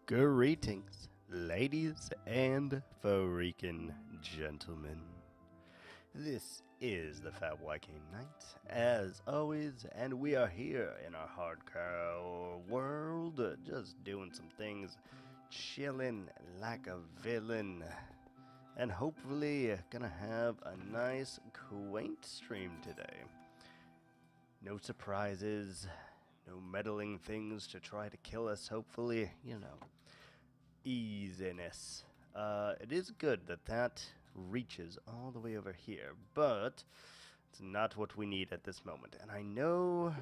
Greetings, ladies and freaking gentlemen. This is the Fat Viking Knight, as always, and we are here in our hardcore world, just doing some things, chilling like a villain, and hopefully gonna have a nice, quaint stream today. No surprises, no meddling things to try to kill us, hopefully, easiness. It is good that reaches all the way over here, but it's not what we need at this moment. And I know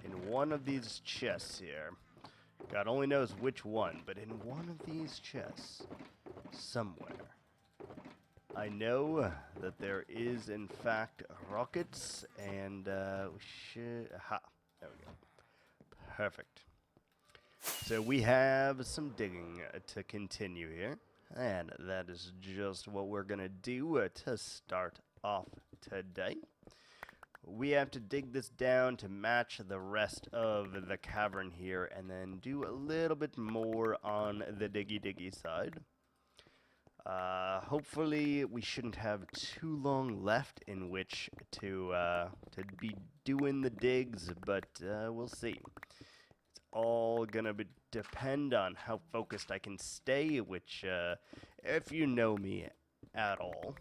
in one of these chests here, God only knows which one, but in one of these chests, somewhere, I know that there is in fact rockets, and we should, aha, there we go. Perfect. So we have some digging to continue here, and that is just what we're going to do to start off today. We have to dig this down to match the rest of the cavern here, and then do a little bit more on the diggy side. Hopefully we shouldn't have too long left in which to be doing the digs, but we'll see. All gonna depend on how focused I can stay, which, if you know me at all,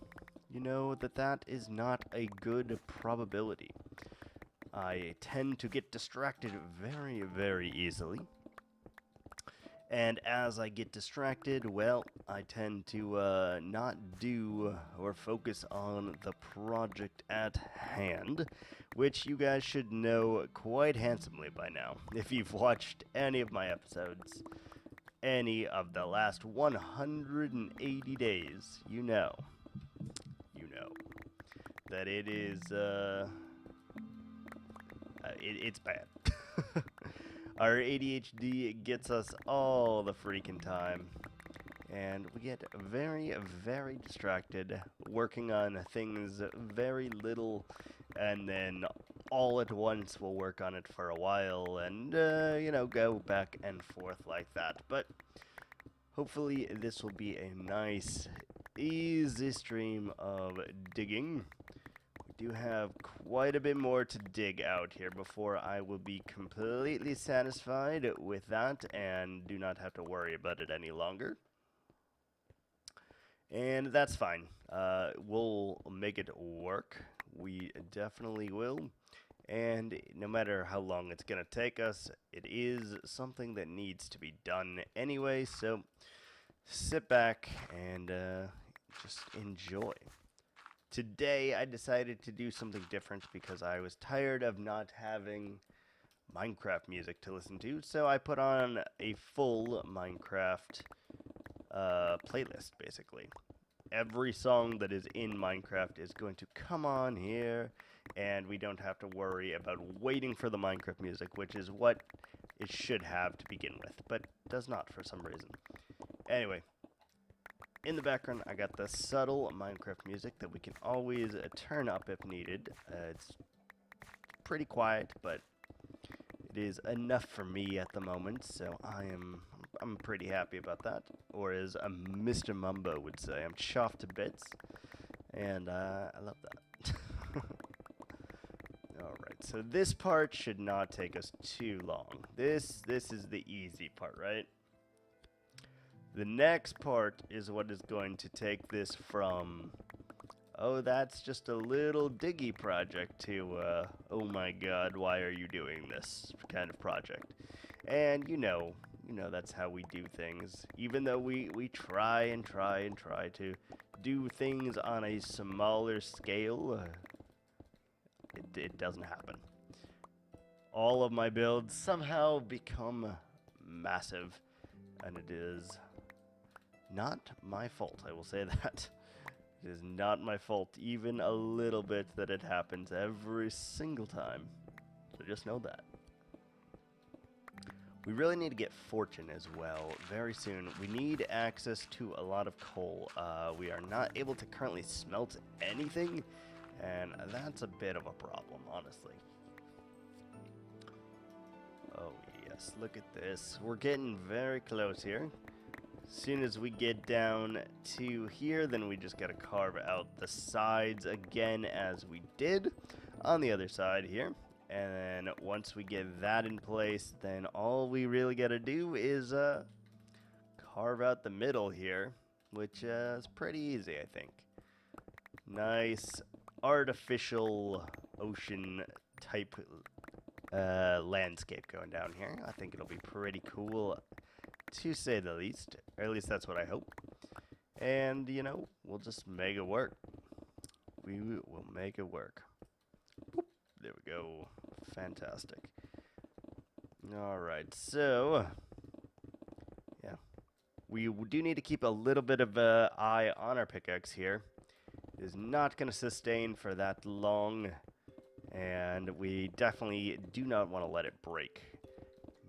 you know that is not a good probability. I tend to get distracted very, very easily. And as I get distracted, well, I tend to not do or focus on the project at hand, which you guys should know quite handsomely by now. If you've watched any of my episodes, any of the last 180 days, you know that it is, it's bad. Our ADHD gets us all the freaking time, and we get very, very distracted, working on things very little, and then all at once we'll work on it for a while, and, go back and forth like that. But hopefully this will be a nice, easy stream of digging. Do have quite a bit more to dig out here before I will be completely satisfied with that and do not have to worry about it any longer. And that's fine. We'll make it work. We definitely will. And no matter how long it's going to take us, it is something that needs to be done anyway. So sit back and just enjoy. Today, I decided to do something different because I was tired of not having Minecraft music to listen to, so I put on a full Minecraft playlist, basically. Every song that is in Minecraft is going to come on here, and we don't have to worry about waiting for the Minecraft music, which is what it should have to begin with, but does not for some reason. Anyway. In the background, I got the subtle Minecraft music that we can always turn up if needed. It's pretty quiet, but it is enough for me at the moment, so I'm pretty happy about that. Or as Mr. Mumbo would say, I'm chuffed to bits, and I love that. Alright, so this part should not take us too long. This is the easy part, right? The next part is what is going to take this from, oh, that's just a little diggy project to, oh my god, why are you doing this kind of project. And you know that's how we do things. Even though we try to do things on a smaller scale, it doesn't happen. All of my builds somehow become massive, and it is not my fault, I will say that. It is not my fault even a little bit that it happens every single time. So just know that. We really need to get fortune as well very soon. We need access to a lot of coal. We are not able to currently smelt anything, and that's a bit of a problem, honestly. Oh, goodness, look at this. We're getting very close here. As soon as we get down to here, then we just gotta carve out the sides again as we did on the other side here. And then once we get that in place, then all we really gotta do is carve out the middle here, which is pretty easy, I think. Nice artificial ocean type landscape going down here. I think it'll be pretty cool, to say the least. Or at least that's what I hope. And, you know, we'll just make it work. We will make it work. Boop. There we go. Fantastic. Alright, so yeah. We do need to keep a little bit of an eye on our pickaxe here. It is not going to sustain for that long, and we definitely do not want to let it break.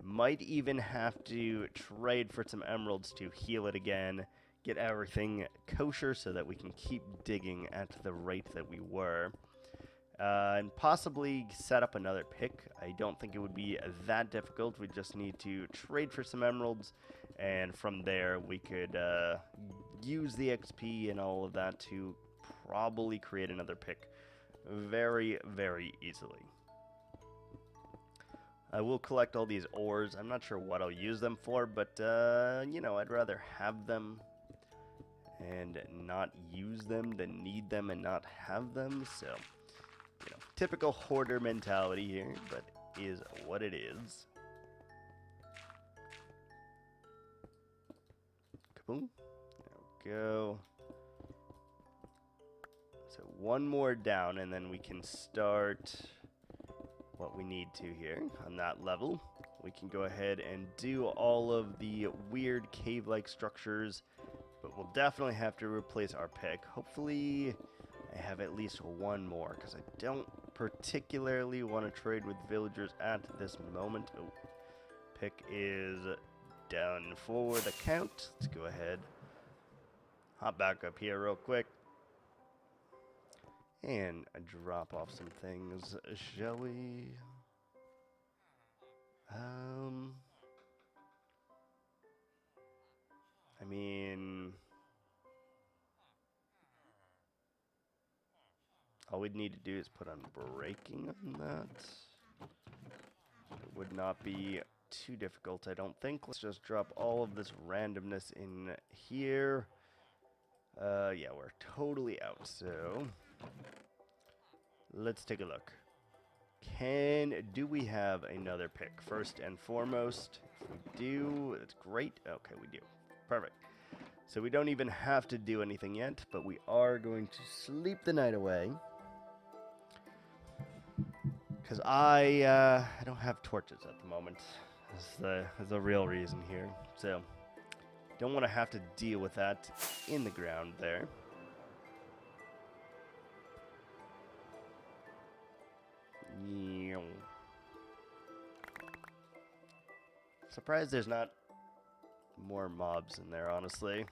Might even have to trade for some emeralds to heal it again, get everything kosher so that we can keep digging at the rate that we were. And possibly set up another pick. I don't think it would be that difficult. We just need to trade for some emeralds, and from there we could use the XP and all of that to probably create another pick very, very easily. I will collect all these ores. I'm not sure what I'll use them for, but you know, I'd rather have them and not use them than need them and not have them. So, you know, typical hoarder mentality here, but is what it is. Kaboom. There we go. So one more down, and then we can start what we need to here on that level. We can go ahead and do all of the weird cave-like structures, but we'll definitely have to replace our pick. Hopefully I have at least one more, because I don't particularly want to trade with villagers at this moment. Oh, pick is down for the count. Let's go ahead, hop back up here real quick, and drop off some things, shall we? I mean, all we'd need to do is put on breaking on that. It would not be too difficult, I don't think. Let's just drop all of this randomness in here. Yeah, we're totally out, so let's take a look. Do we have another pick? First and foremost, if we do, that's great. Okay, we do. Perfect. So we don't even have to do anything yet, but we are going to sleep the night away. Because I don't have torches at the moment. That's the real reason here. So, don't want to have to deal with that in the ground there. Surprised there's not more mobs in there, honestly.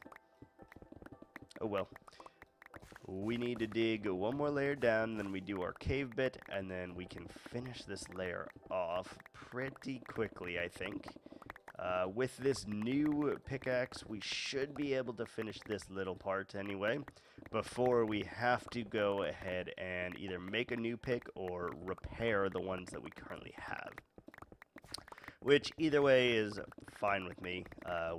Oh well. We need to dig one more layer down, then we do our cave bit, and then we can finish this layer off pretty quickly, I think. With this new pickaxe, we should be able to finish this little part anyway, before we have to go ahead and either make a new pick or repair the ones that we currently have. Which, either way, is fine with me.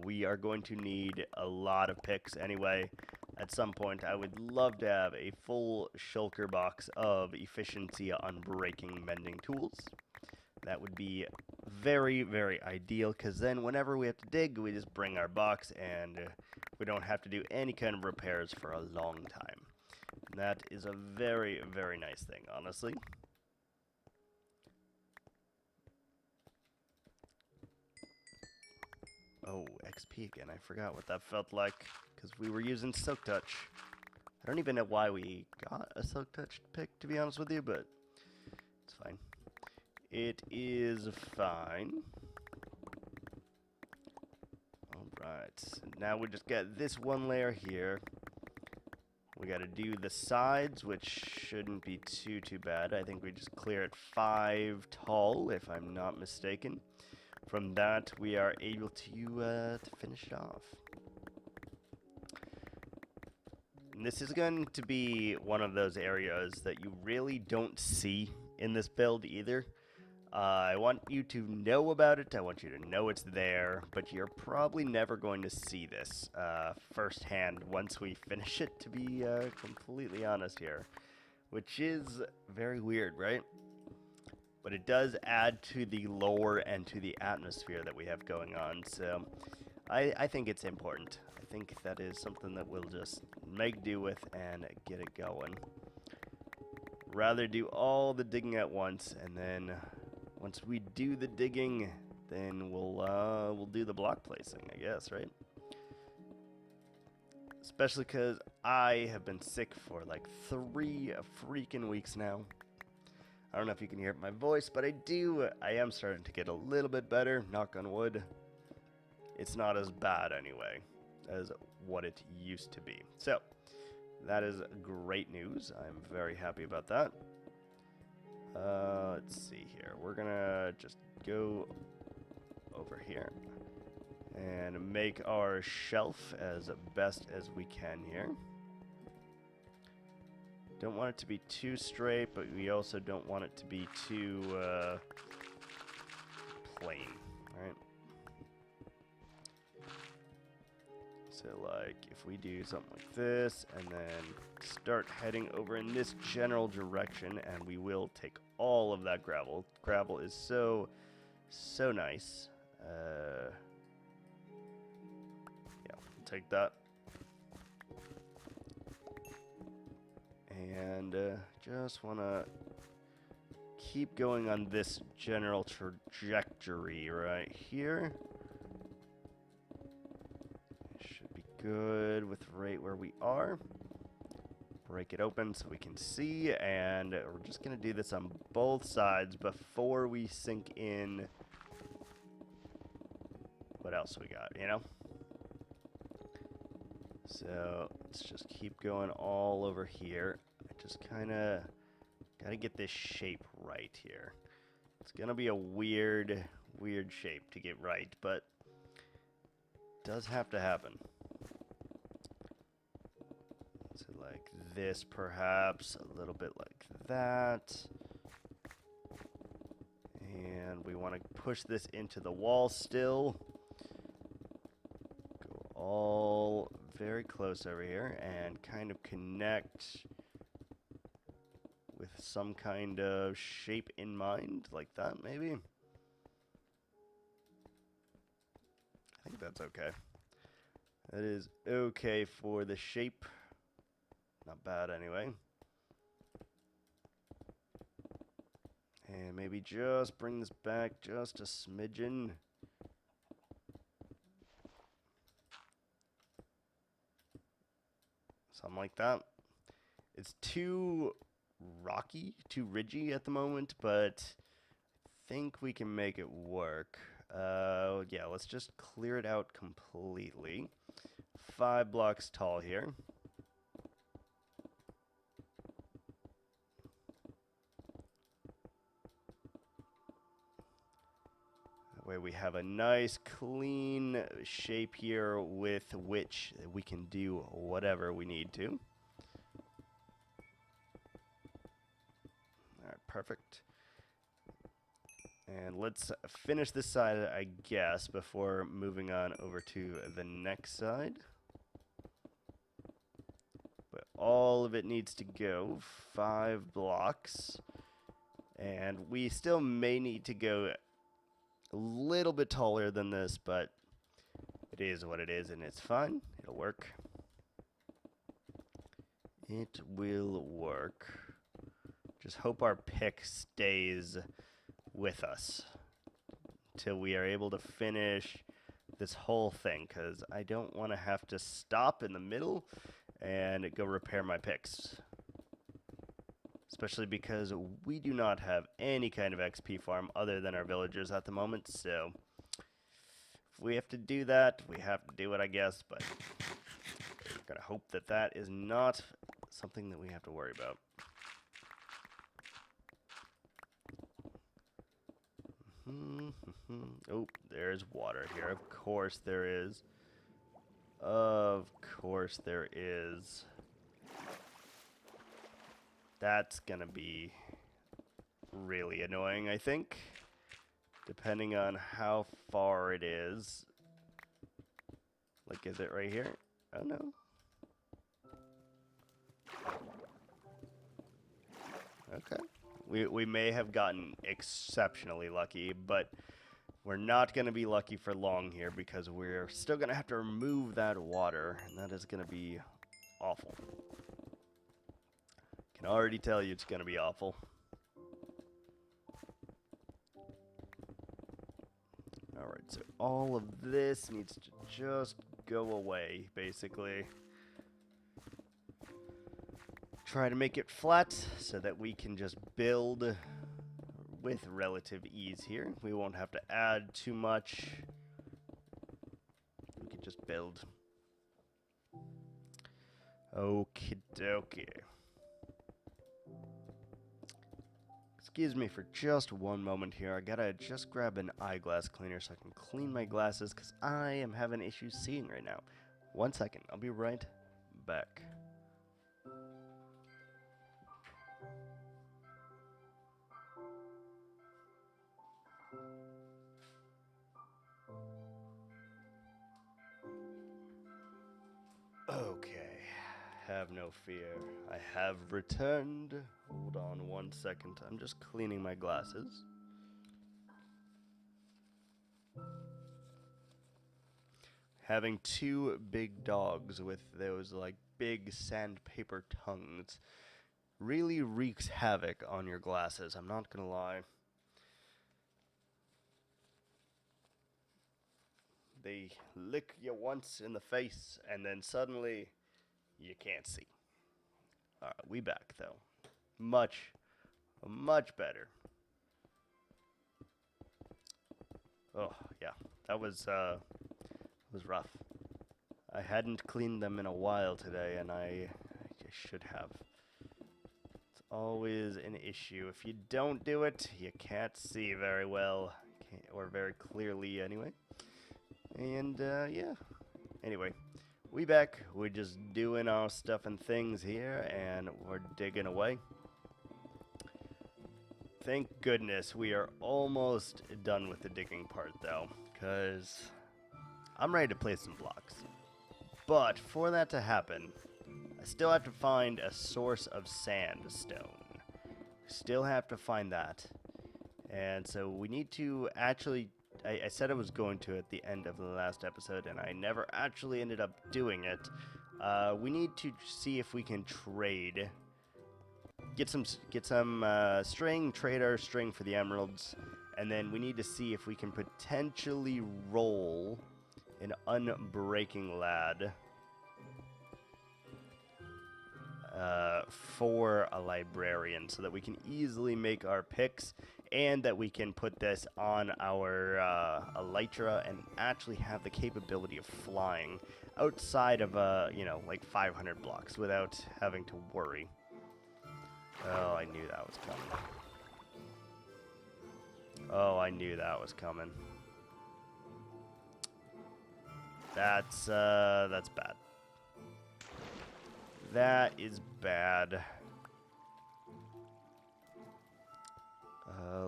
We are going to need a lot of picks anyway. At some point, I would love to have a full shulker box of efficiency on breaking mending tools. That would be very, very ideal, because then whenever we have to dig, we just bring our box, and we don't have to do any kind of repairs for a long time. And that is a very, very nice thing, honestly. Oh, XP again. I forgot what that felt like, because we were using Silk Touch. I don't even know why we got a Silk Touch pick, to be honest with you, but it's fine. It is fine. Alright, now we just got this one layer here. We gotta do the sides, which shouldn't be too bad. I think we just clear it 5 tall, if I'm not mistaken. from that, we are able to finish it off. And this is going to be one of those areas that you really don't see in this build either. I want you to know about it, I want you to know it's there, but you're probably never going to see this firsthand once we finish it, to be completely honest here. Which is very weird, right? But it does add to the lore and to the atmosphere that we have going on, so I think it's important. I think that is something that we'll just make do with and get it going. Rather do all the digging at once, and then once we do the digging, then we'll do the block placing, I guess, right? Especially because I have been sick for like 3 freaking weeks now. I don't know if you can hear my voice, but I am starting to get a little bit better, knock on wood. It's not as bad anyway as what it used to be. So, that is great news. I'm very happy about that. Let's see here. We're gonna just go over here and make our shelf as best as we can here. Don't want it to be too straight, but we also don't want it to be too plain, right? So like if we do something like this and then start heading over in this general direction, and we will take all of that gravel. Gravel is so nice. Yeah, we'll take that. And just want to keep going on this general trajectory right here. Should be good with right where we are. Break it open so we can see, and we're just going to do this on both sides before we sink in what else we got, you know? So let's just keep going all over here. I just kind of got to get this shape right here. It's going to be a weird shape to get right, but it does have to happen. So like this perhaps, a little bit like that. And we want to push this into the wall still. Go all very close over here and kind of connect with some kind of shape in mind, like that maybe. I think that's okay. That is okay for the shape. Not bad anyway. And maybe just bring this back just a smidgen. Something like that. It's too rocky, too ridgy at the moment, but I think we can make it work. Yeah, let's just clear it out completely. 5 blocks tall here. That way we have a nice clean shape here with which we can do whatever we need to. Alright, perfect. And let's finish this side, I guess, before moving on over to the next side. But all of it needs to go 5 blocks. And we still may need to go a little bit taller than this, but it is what it is, and it's fine. It'll work. It will work. Just hope our pick stays with us till we are able to finish this whole thing, because I don't want to have to stop in the middle and go repair my picks. Especially because we do not have any kind of XP farm other than our villagers at the moment, so if we have to do that, we have to do it, I guess, but I'm gonna hope that that is not something that we have to worry about. Oh, there's water here. Of course there is. Of course there is. That's gonna be really annoying, I think. Depending on how far it is. Like, is it right here? Oh, no. Okay. We may have gotten exceptionally lucky, but we're not going to be lucky for long here because we're still going to have to remove that water, and that is going to be awful. Can already tell you it's going to be awful. Alright, so all of this needs to just go away, basically. Try to make it flat so that we can just build with relative ease here. We won't have to add too much. We can just build. Okie dokie. Excuse me for just one moment here. I gotta just grab an eyeglass cleaner so I can clean my glasses because I am having issues seeing right now. 1 second. I'll be right back. Okay, have no fear. I have returned. Hold on 1 second. I'm just cleaning my glasses. Having two big dogs with those like big sandpaper tongues really wreaks havoc on your glasses, I'm not gonna lie. They lick you once in the face, and then suddenly, you can't see. Alright, we back, though. Much better. Oh, yeah. That was rough. I hadn't cleaned them in a while today, and I should have. It's always an issue. If you don't do it, you can't see very well. Or very clearly, anyway. And, yeah. Anyway, we back. We're just doing our stuff and things here, and we're digging away. Thank goodness we are almost done with the digging part, though, because I'm ready to place some blocks. But for that to happen, I still have to find a source of sandstone. Still have to find that. And so we need to actually... I said I was going to at the end of the last episode, and I never actually ended up doing it. We need to see if we can trade. Get some string, trade our string for the emeralds, and then we need to see if we can potentially roll an unbreaking lad for a librarian, so that we can easily make our picks. And that we can put this on our elytra and actually have the capability of flying outside of, like 500 blocks without having to worry. Oh, I knew that was coming. Oh, I knew that was coming. That's bad. That is bad.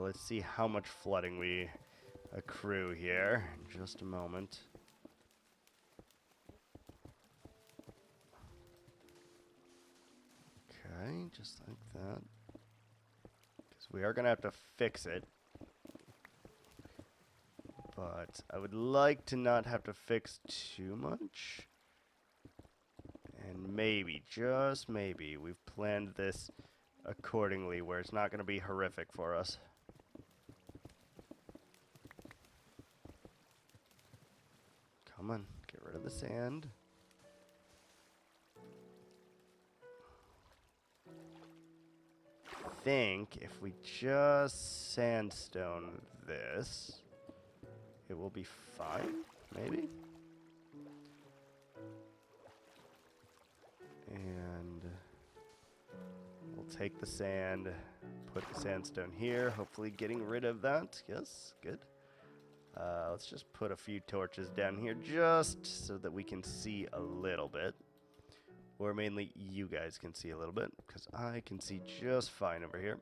Let's see how much flooding we accrue here in just a moment. Okay, just like that. Because we are going to have to fix it. But I would like to not have to fix too much. And maybe, just maybe, we've planned this accordingly where it's not going to be horrific for us. Come on, get rid of the sand. I think if we just sandstone this, it will be fine, maybe? And we'll take the sand, Put the sandstone here, hopefully getting rid of that. Yes, good. Let's just put a few torches down here just so that we can see a little bit. Or mainly you guys can see a little bit, because I can see just fine over here.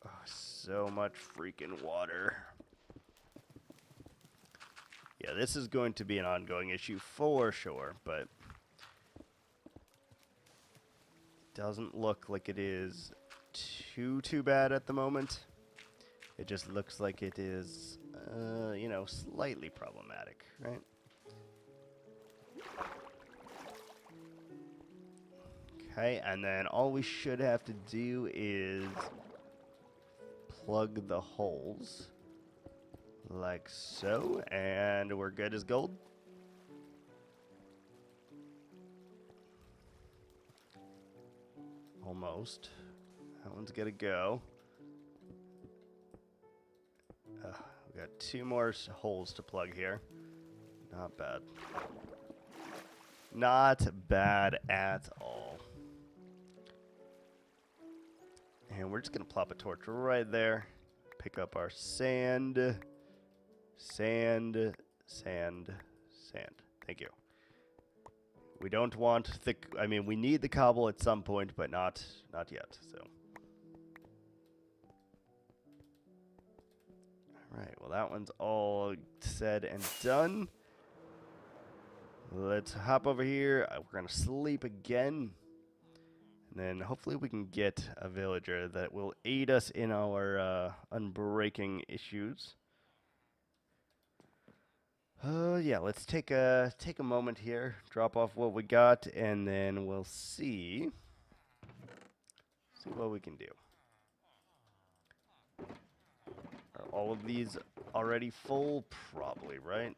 Oh, so much freaking water. Yeah, this is going to be an ongoing issue for sure, but doesn't look like it is too bad at the moment. It just looks like it is, you know, slightly problematic, right? Okay, and then all we should have to do is plug the holes like so, and we're good as gold. Almost. That one's gotta go. We got 2 more holes to plug here. Not bad. Not bad at all. And we're just gonna plop a torch right there. Pick up our sand. Sand, sand, sand. Thank you. We don't want the, I mean, we need the cobble at some point, but not yet, so. Alright, well that one's all said and done. Let's hop over here. We're gonna sleep again. And then hopefully we can get a villager that will aid us in our unbreaking issues. Yeah, let's take a moment here, drop off what we got, and then we'll see what we can do. Are all of these already full? Probably, right?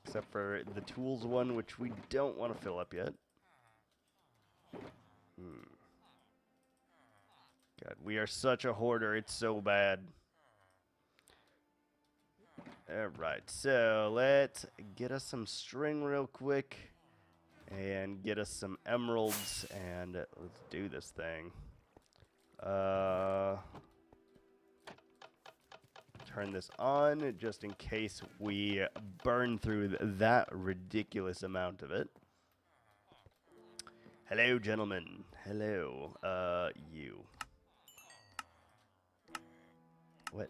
Except for the tools one, which we don't want to fill up yet. God, we are such a hoarder, it's so bad. Alright, so let's get us some string real quick and get us some emeralds, and let's do this thing. Turn this on just in case we burn through that ridiculous amount of it. Hello, gentlemen. Hello. You. What?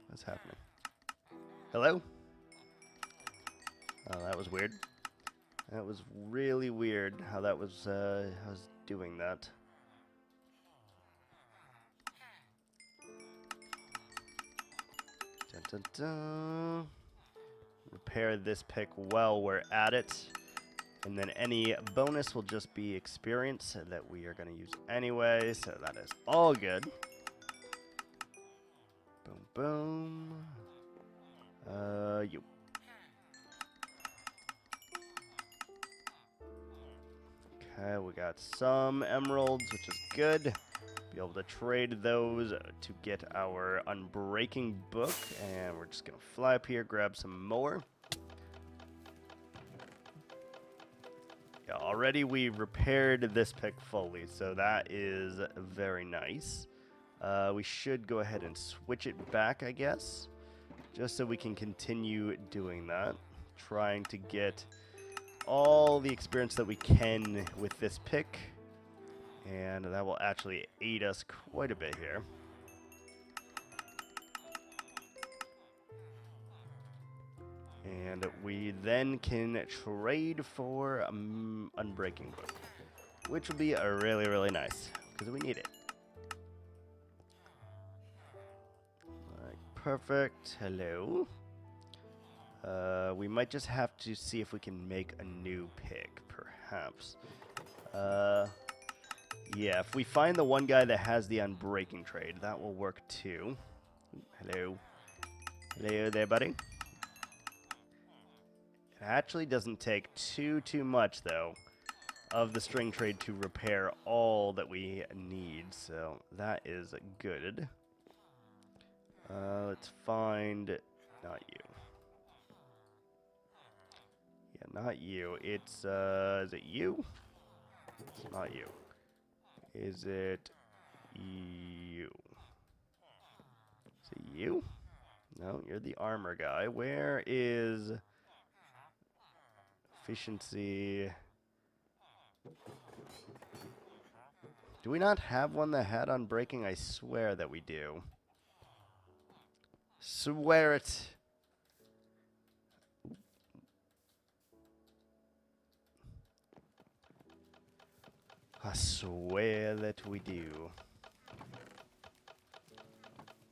What's happening? Hello? Oh, that was weird. That was really weird how that was, doing that. Dun, dun, dun. Repair this pick while we're at it. And then any bonus will just be experience that we are going to use anyway, so that is all good. Boom, boom. You. Okay, we got some emeralds, which is good. Be able to trade those to get our unbreaking book, and we're just gonna fly up here, grab some more. Yeah, already we repaired this pick fully, so that is very nice. We should go ahead and switch it back, I guess, just so we can continue doing that, trying to get all the experience that we can with this pick, and that will actually aid us quite a bit here. And we then can trade for Unbreaking Book, which will be really nice, because we need it. Perfect. Hello. We might just have to see if we can make a new pick, perhaps. Yeah, if we find the one guy that has the unbreaking trade, that will work too. Hello. Hello there, buddy. It actually doesn't take too much, though, of the string trade to repair all that we need, so that is good. Let's find... not you. Yeah, Not you. It's, is it you? It's not you. Is it you? Is it you? No, you're the armor guy. Where is efficiency? Do we not have one that had unbreaking? I swear that we do. Swear it. I swear that we do.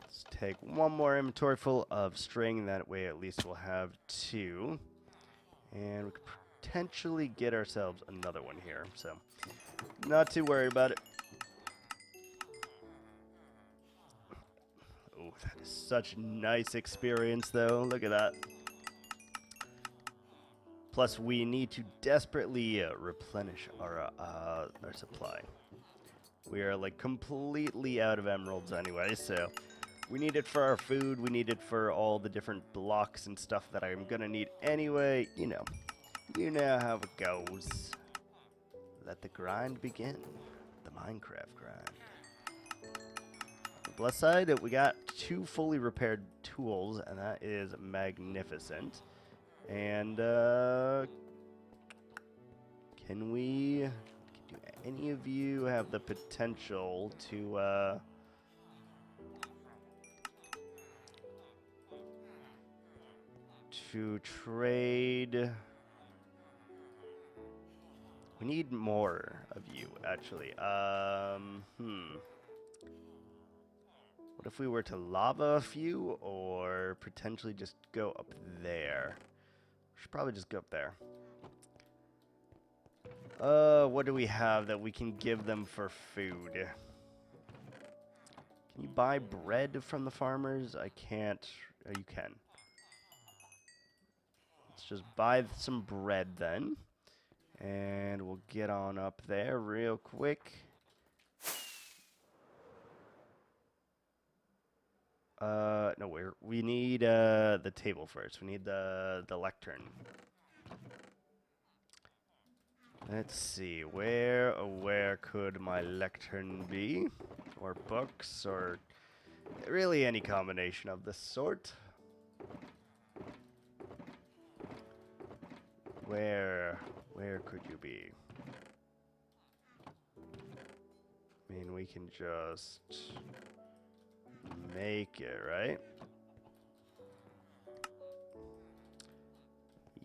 Let's take one more inventory full of string. That way at least we'll have 2. And we could potentially get ourselves another one here. So, not too worried about it. Oh, that is such nice experience, though. Look at that. Plus, we need to desperately replenish our supply. We are, like, completely out of emeralds anyway, so we need it for our food. We need it for all the different blocks and stuff that I'm going to need anyway. You know how it goes. Let the grind begin. The Minecraft grind. Plus side, we got 2 fully repaired tools, and that is magnificent. And do any of you have the potential to trade? We need more of you, actually. What if we were to lava a few, or potentially just go up there? We should probably just go up there. What do we have that we can give them for food? Can you buy bread from the farmers? I can't. Oh, you can. Let's just buy some bread then. And we'll get on up there real quick. No, we need the table first. We need the lectern. Let's see, where could my lectern be? Or books, or really any combination of this sort. Where could you be? I mean, we can just make it, right?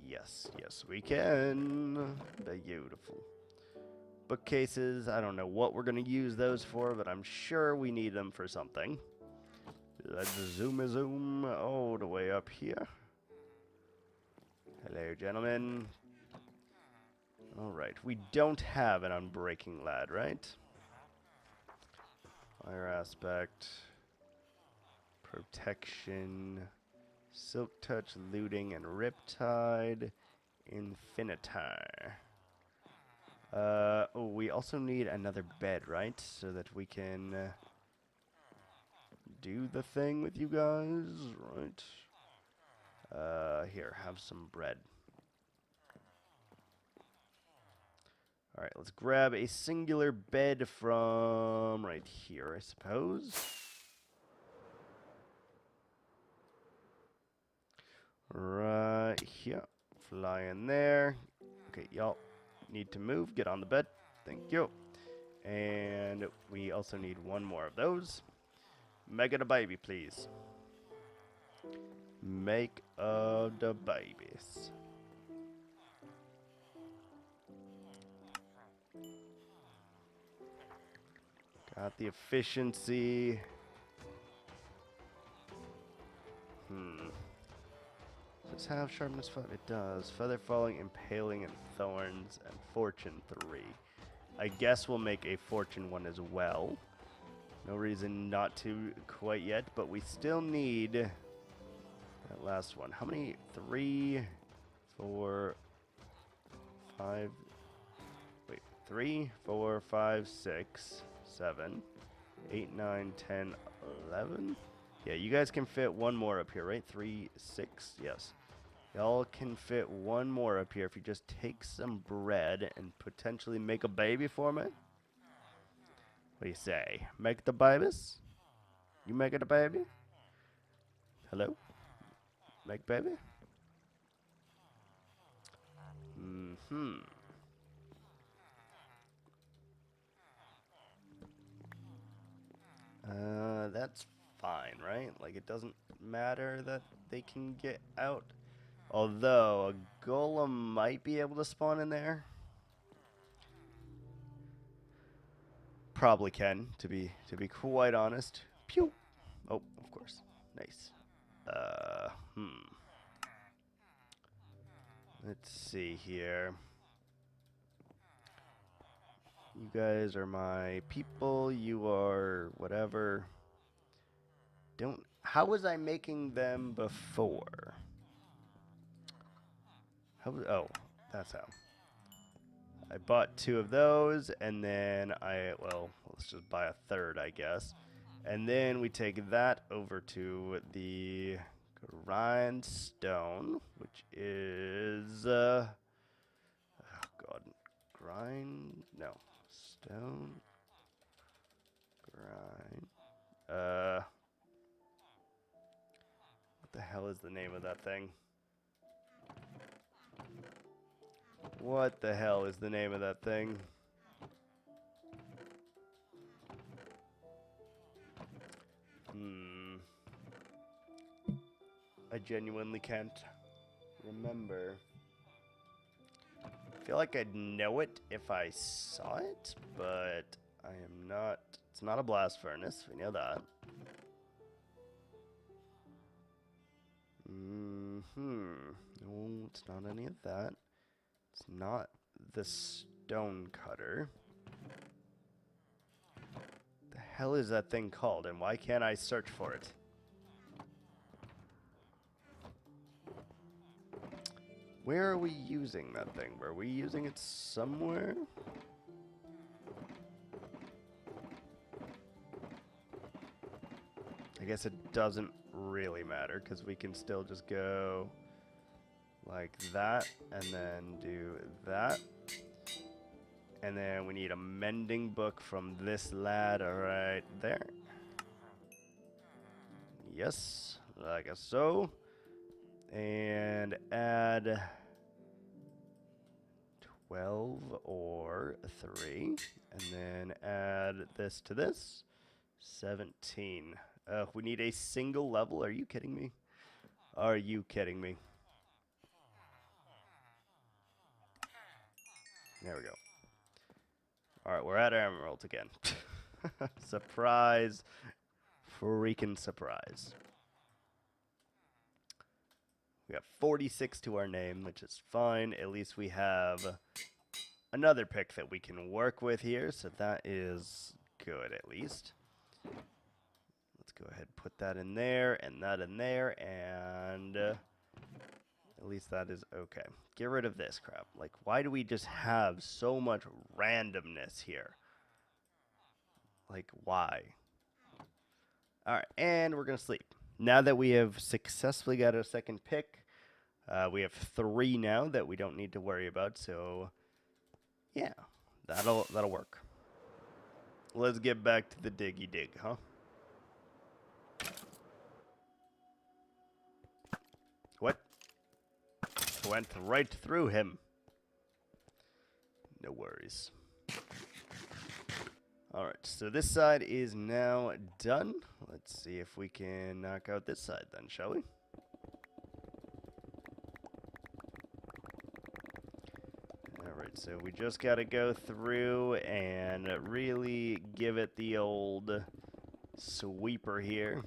Yes, we can. Beautiful. Bookcases, I don't know what we're going to use those for, but I'm sure we need them for something. Let's zoom all the way up here. Hello, gentlemen. Alright, we don't have an unbreaking lad, right? Fire aspect. Protection. Silk touch, looting, and riptide. Infinitar. Oh, we also need another bed, right? So that we can do the thing with you guys, right? Here, have some bread. Alright, let's grab a singular bed from right here, I suppose. Right here. Fly in there. Okay, y'all need to move. Get on the bed. Thank you. And we also need one more of those. Make it a baby, please. Make the babies. Got the efficiency. Does this have sharpness 5? It does. Feather falling, impaling, and thorns, and fortune 3. I guess we'll make a fortune 1 as well. No reason not to quite yet, but we still need that last one. How many? 3, 4, 5. Wait, 3, 4, 5, 6, 7, 8, 9, 10, 11. Yeah, you guys can fit one more up here, right? 3, 6, yes. Y'all can fit one more up here if you just take some bread and potentially make a baby for me. What do you say? Make the babies? You make it a baby? Hello? Make baby? Mm-hmm. That's fine, right? Like, it doesn't matter that they can get out. Although, a golem might be able to spawn in there. Probably can, to be quite honest. Pew! Oh, of course. Nice. Let's see here. You guys are my people. You are whatever. How was I making them before? Oh, that's how. I bought 2 of those, and then let's just buy a third, I guess. And then we take that over to the grindstone, which is, oh god, stone, grind, what the hell is the name of that thing? What the hell is the name of that thing? I genuinely can't remember. I feel like I'd know it if I saw it, but I am not. It's not a blast furnace, we know that. No, it's not any of that. It's not the stone cutter. The hell is that thing called, and why can't I search for it? Where are we using that thing? Were we using it somewhere? I guess it doesn't really matter, because we can still just go like that, and then do that. And then we need a mending book from this lad right there. Yes, like so. And add 12 or 3. And then add this to this. 17. We need a single level. Are you kidding me? Are you kidding me? There we go. Alright, we're at Emerald again. Surprise. Freaking surprise. We have 46 to our name, which is fine. At least we have another pick that we can work with here, so that is good at least. Let's go ahead and put that in there, and that in there, and at least that is okay. Get rid of this crap. Like, why do we just have so much randomness here? Like, why? Alright, and we're going to sleep. Now that we have successfully got a second pick, we have 3 now that we don't need to worry about, so yeah, that'll work. Let's get back to the diggy dig, huh? What? Went right through him. No worries. Alright, so this side is now done. Let's see if we can knock out this side then, shall we? Alright, so we just gotta go through and really give it the old sweeper here.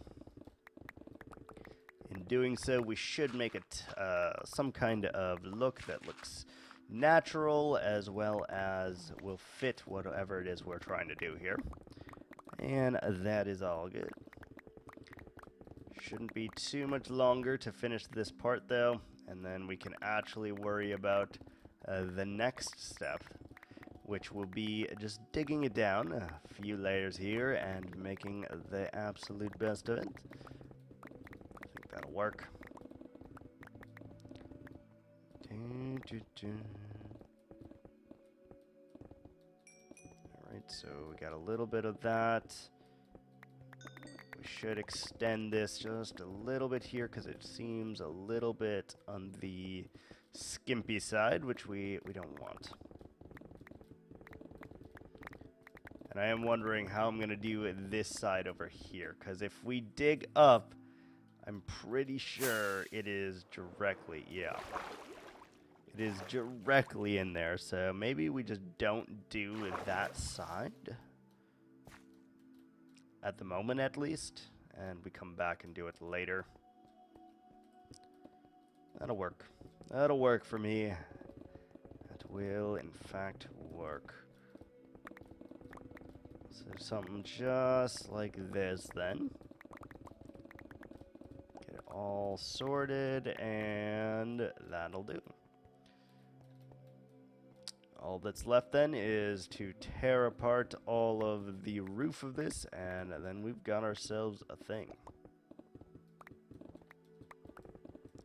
In doing so, we should make it some kind of look that looks natural, as well as will fit whatever it is we're trying to do here. And that is all good. Shouldn't be too much longer to finish this part though, and then we can actually worry about the next step, which will be just digging it down a few layers here and making the absolute best of it. I think that'll work. Alright, so we got a little bit of that. We should extend this just a little bit here because it seems a little bit on the skimpy side, which we don't want. And I am wondering how I'm going to do this side over here, because if we dig up, I'm pretty sure it is directly, yeah. It is directly in there, so maybe we just don't do that side. At the moment, at least. And we come back and do it later. That'll work. That'll work for me. That will, in fact, work. So something just like this, then. Get it all sorted, and that'll do. All that's left then is to tear apart all of the roof of this, and then we've got ourselves a thing.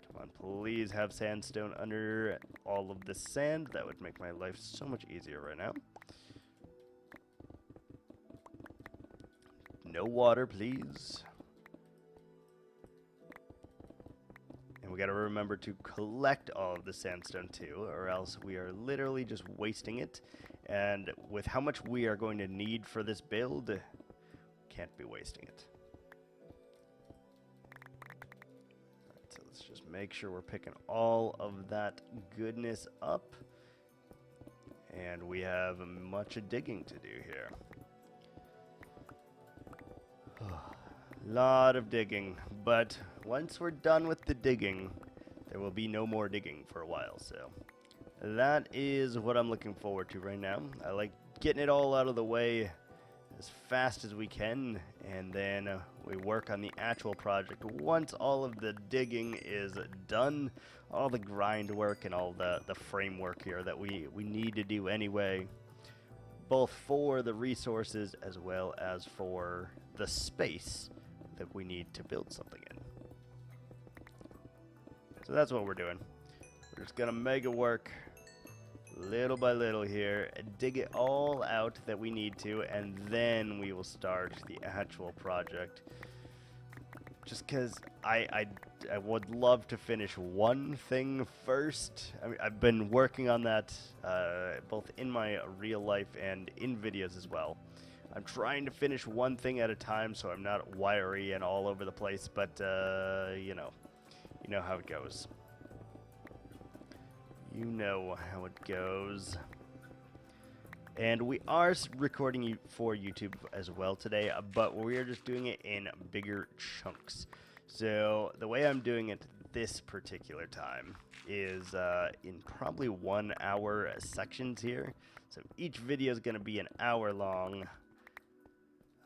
Come on, please have sandstone under all of the sand. That would make my life so much easier right now. No water, please. And we gotta remember to collect all of the sandstone too, or else we are literally just wasting it. And with how much we are going to need for this build, can't be wasting it. Alright, so let's just make sure we're picking all of that goodness up. And we have much digging to do here. Lot of digging, but once we're done with the digging, there will be no more digging for a while, so that is what I'm looking forward to right now. I like getting it all out of the way as fast as we can, and then we work on the actual project once all of the digging is done, all the grind work and all the framework here that we need to do anyway, both for the resources as well as for the space that we need to build something in. So that's what we're doing. We're just gonna make it work little by little here, dig it all out that we need to, and then we will start the actual project. Just because I would love to finish one thing first. I mean, I've been working on that both in my real life and in videos as well. I'm trying to finish one thing at a time so I'm not wiry and all over the place, but you know how it goes. You know how it goes. And we are recording for YouTube as well today, but we are just doing it in bigger chunks. So the way I'm doing it this particular time is in probably 1 hour sections here. So each video is going to be an hour long.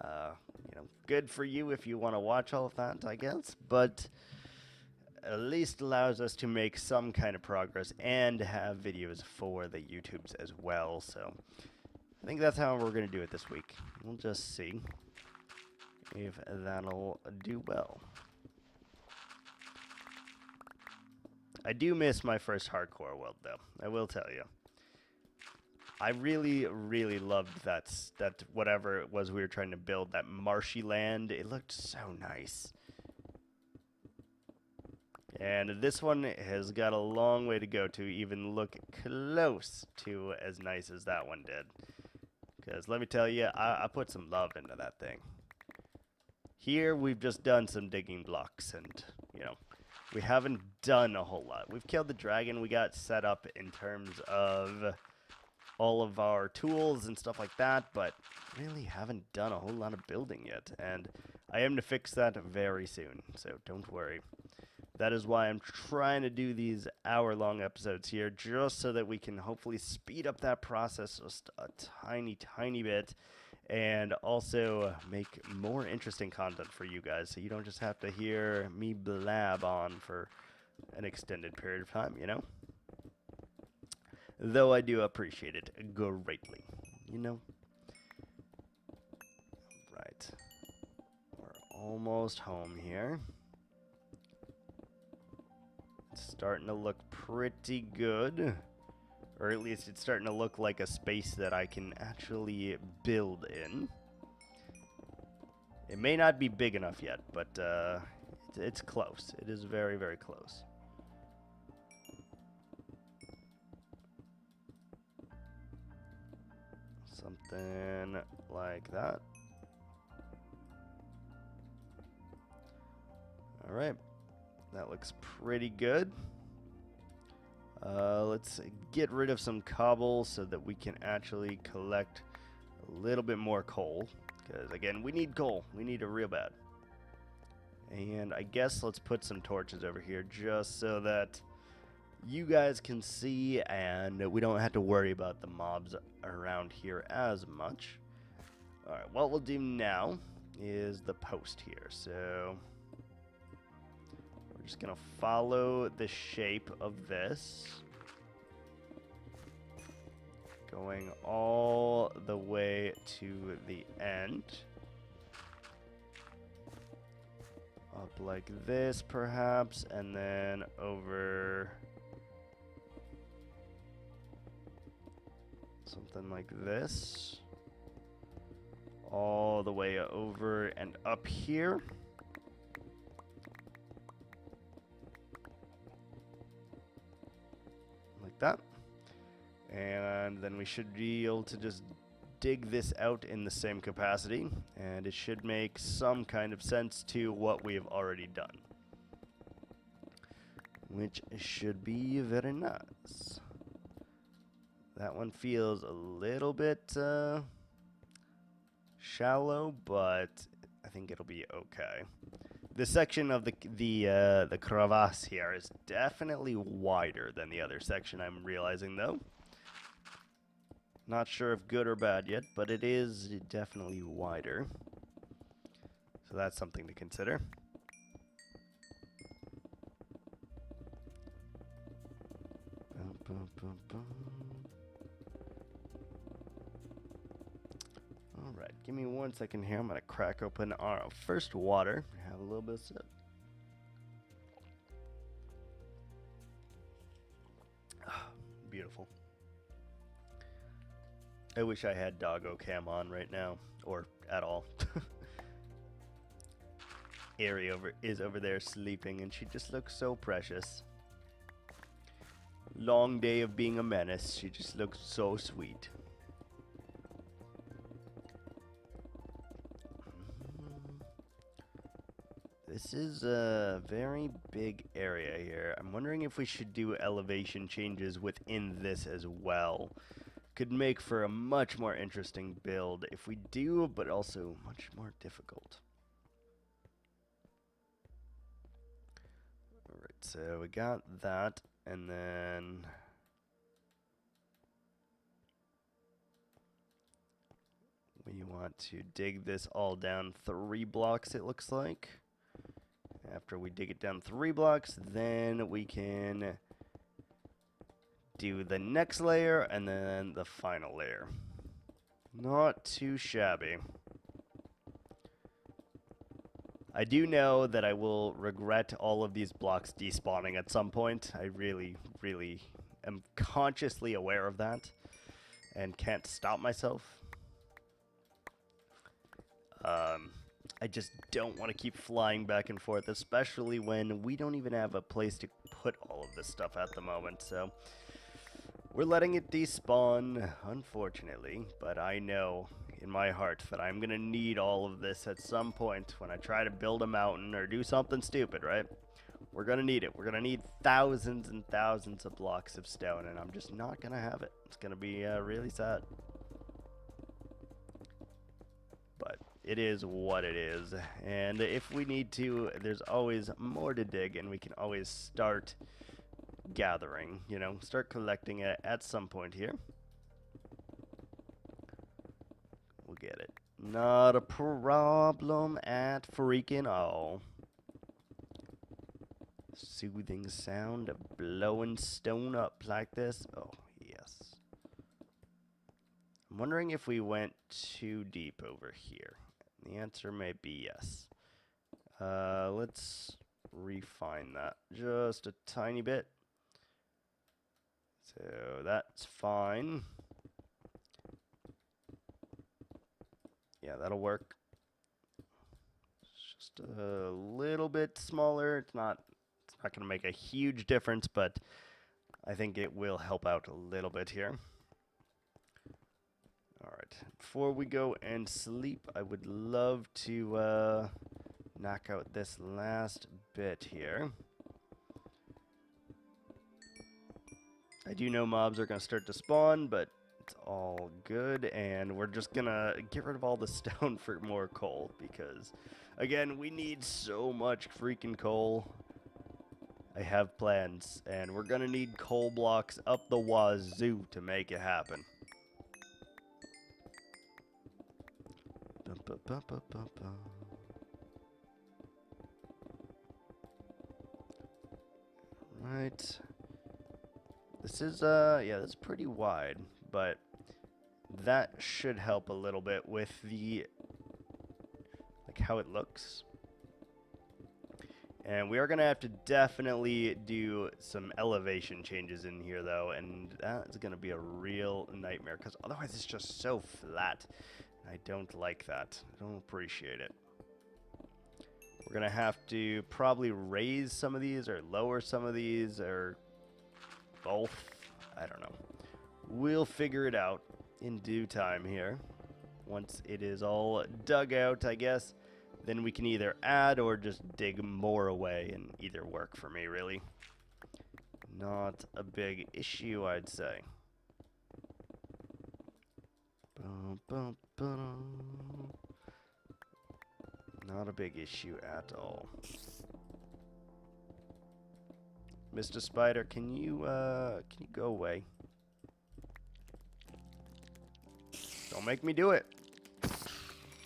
You know, good for you if you want to watch all of that, I guess, but at least allows us to make some kind of progress and have videos for the YouTubes as well. So I think that's how we're going to do it this week. We'll just see if that'll do well. I do miss my first hardcore world, though. I will tell you. I really, really loved that whatever it was we were trying to build, that marshy land. It looked so nice. And this one has got a long way to go to even look close to as nice as that one did. Because let me tell you, I put some love into that thing. Here we've just done some digging blocks and, you know, we haven't done a whole lot. We've killed the dragon. We got set up in terms of all of our tools and stuff like that, but really haven't done a whole lot of building yet, and I am to fix that very soon, so don't worry. That is why I'm trying to do these hour-long episodes here, just so that we can hopefully speed up that process just a tiny bit, and also make more interesting content for you guys, so you don't just have to hear me blab on for an extended period of time, you know? Though I do appreciate it greatly, you know? Right. We're almost home here. It's starting to look pretty good. Or at least it's starting to look like a space that I can actually build in. It may not be big enough yet, but it's close. It is very, very close. Something like that. All right. That looks pretty good. Let's get rid of some cobble so that we can actually collect a little bit more coal. Because, again, we need coal. We need it real bad. And I guess let's put some torches over here just so that you guys can see and we don't have to worry about the mobs around here as much. Alright, what we'll do now is the post here. So we're just going to follow the shape of this, going all the way to the end. Up like this, perhaps, and then over something like this. All the way over and up here. Like that. And then we should be able to just dig this out in the same capacity, and it should make some kind of sense to what we have already done, which should be very nice. That one feels a little bit shallow, but I think it'll be okay. This section of the crevasse here is definitely wider than the other section, I'm realizing, though. Not sure if good or bad yet, but it is definitely wider. So that's something to consider. Alright, give me 1 second here. I'm going to crack open our first water. Have a little bit of sip. Beautiful. I wish I had doggo cam on right now, or at all. Ari is over there sleeping, and she just looks so precious. Long day of being a menace. She just looks so sweet. This is a very big area here. I'm wondering if we should do elevation changes within this as well. Could make for a much more interesting build if we do, but also much more difficult. Alright, so we got that, and then we want to dig this all down 3 blocks, it looks like. After we dig it down 3 blocks, then we can do the next layer and then the final layer. Not too shabby. I do know that I will regret all of these blocks despawning at some point. I really, really am consciously aware of that and can't stop myself. I just don't want to keep flying back and forth, especially when we don't even have a place to put all of this stuff at the moment, so we're letting it despawn, unfortunately, but I know in my heart that I'm going to need all of this at some point when I try to build a mountain or do something stupid, right? We're going to need it. We're going to need thousands and thousands of blocks of stone, and I'm just not going to have it. It's going to be really sad. But it is what it is, and if we need to, there's always more to dig, and we can always start gathering, you know, start collecting it at some point here. We'll get it. Not a problem at freaking all. Soothing sound of blowing stone up like this. Oh, yes. I'm wondering if we went too deep over here. The answer may be yes. Let's refine that just a tiny bit. So that's fine. Yeah, that'll work. It's just a little bit smaller. It's not going to make a huge difference, but I think it will help out a little bit here. All right. Before we go and sleep, I would love to knock out this last bit here. I do know mobs are going to start to spawn, but it's all good, and we're just going to get rid of all the stone for more coal, because, again, we need so much freaking coal. I have plans, and we're going to need coal blocks up the wazoo to make it happen. Right. This is, yeah, that's pretty wide, but that should help a little bit with the, like, how it looks. And we are going to have to definitely do some elevation changes in here, though, and that's going to be a real nightmare, because otherwise it's just so flat. I don't like that. I don't appreciate it. We're going to have to probably raise some of these, or lower some of these, or both. I don't know. We'll figure it out in due time here. Once it is all dug out, I guess, then we can either add or just dig more away, and either work for me, really. Not a big issue, I'd say. Not a big issue at all. Mr. Spider, can you go away? Don't make me do it.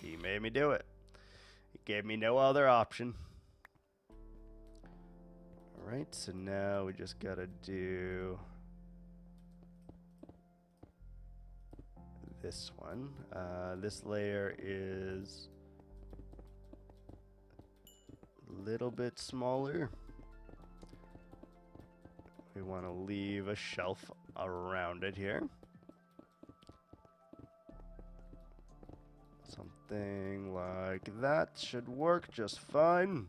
He made me do it. He gave me no other option. Alright, so now we just gotta do this one. This layer is a little bit smaller. We want to leave a shelf around it here. Something like that should work just fine.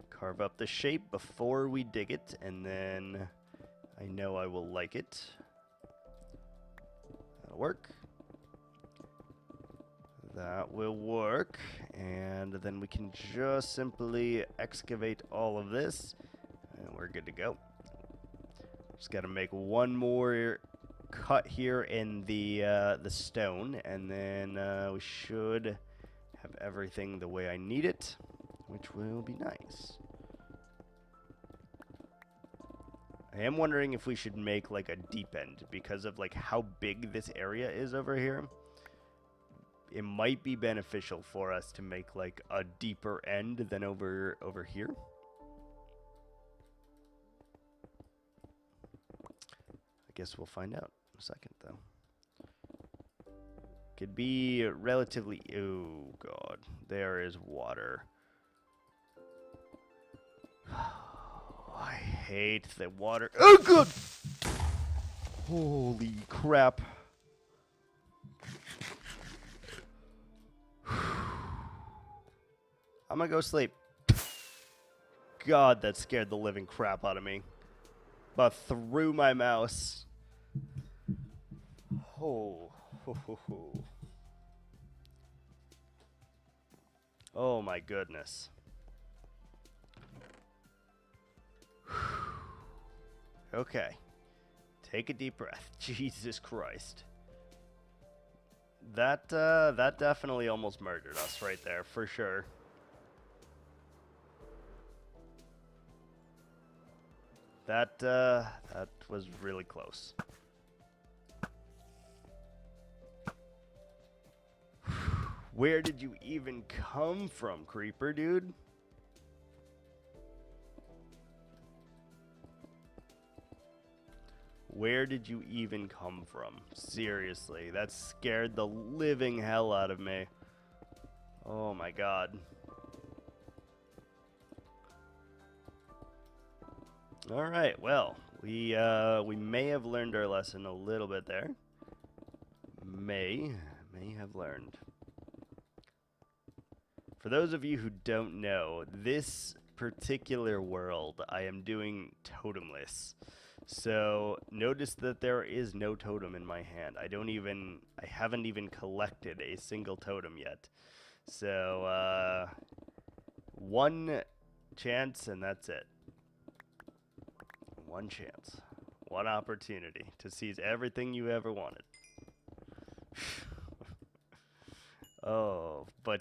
Carve up the shape before we dig it, and then I know I will like it. That'll work. That will work, and then we can just simply excavate all of this, and we're good to go. Just got to make one more cut here in the stone, and then we should have everything the way I need it, which will be nice. I am wondering if we should make like a deep end because of like how big this area is over here. It might be beneficial for us to make like a deeper end than over here. I guess we'll find out in a second, though. Could be relatively... Oh, God. There is water. I hate the water. Oh, God! Holy crap. I'm gonna go sleep. God, that scared the living crap out of me. But through my mouse. Oh. Oh my goodness. Okay. Take a deep breath. Jesus Christ. That definitely almost murdered us right there, for sure. That was really close. Where did you even come from, creeper dude? Where did you even come from? Seriously, that scared the living hell out of me. Oh my God. All right, well, we may have learned our lesson a little bit there. May have learned. For those of you who don't know, this particular world I am doing totemless. So notice that there is no totem in my hand. I haven't even collected a single totem yet. So one chance and that's it. One chance. One opportunity to seize everything you ever wanted. Oh, but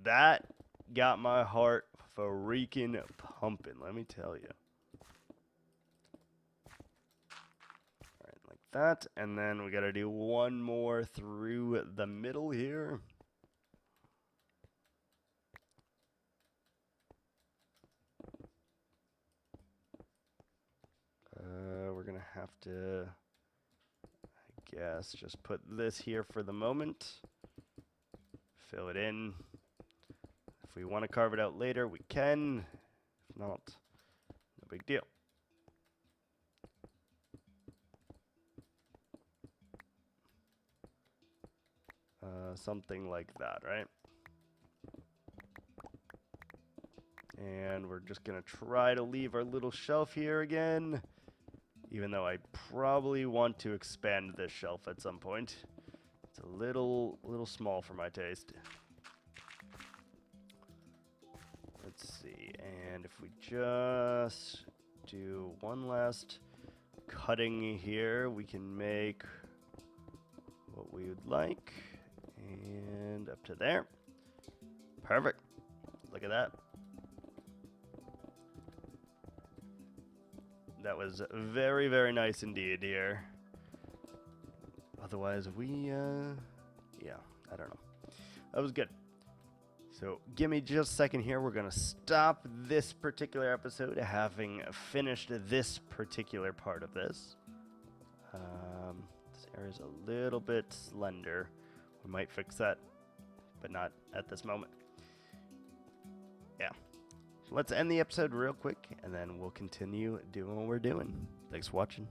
that got my heart freaking pumping, let me tell you. Alright, like that. And then we gotta do one more through the middle here. We're gonna have to, I guess, just put this here for the moment. Fill it in. If we want to carve it out later, we can. If not, no big deal. Something like that, right? And we're just going to try to leave our little shelf here again, even though I probably want to expand this shelf at some point. It's a little small for my taste. Let's see, and if we just do one last cutting here, we can make what we would like, and up to there. Perfect. Look at that. That was very, very nice indeed here. Otherwise, yeah, I don't know. That was good. So give me just a second here. We're going to stop this particular episode having finished this particular part of this. This area is a little bit slender. We might fix that, but not at this moment. Yeah. Let's end the episode real quick, and then we'll continue doing what we're doing. Thanks for watching.